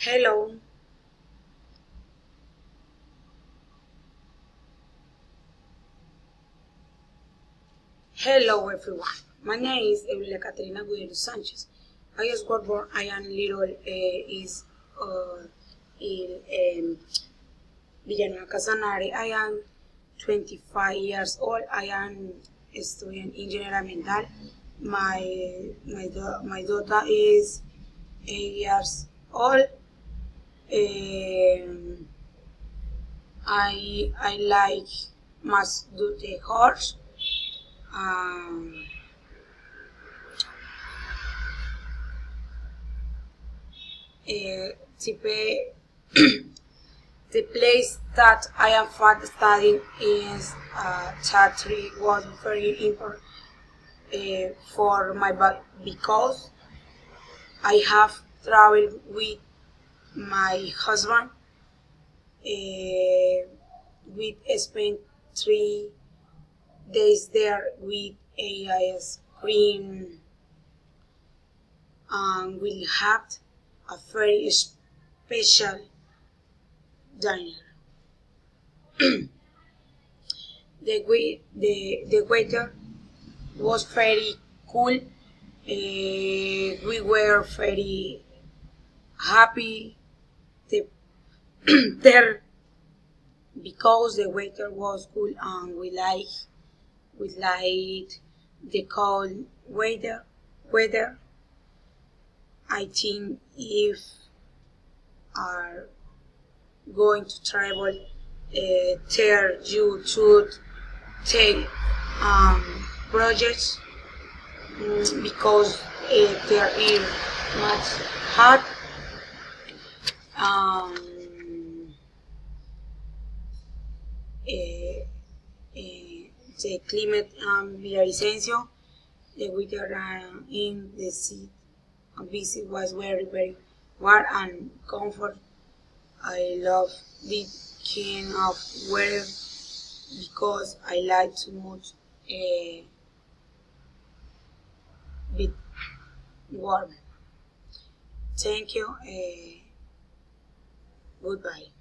Hello, hello everyone. My name is Eulalia Katerine Sanchez. I was born. I am little is in Villanueva Casanare. I am 25 years old. I am studying engineering. My daughter is 8 years old. Um, I like much do the horse. Um, type, the place that I am studying is Chatri was very important for my because I have traveled with my husband. We spent 3 days there with a ice cream, and we had a very special dinner. The weather was very cool. We were very happy the, there because the weather was cool, and we like the cold weather. I think if are going to travel, there you should take projects, because there is much hot. Um, uh, the climate and Villavicencio, the weather in the city visit was very warm and comfort. I love this kind of weather because I like too much bit warm. Thank you. Goodbye.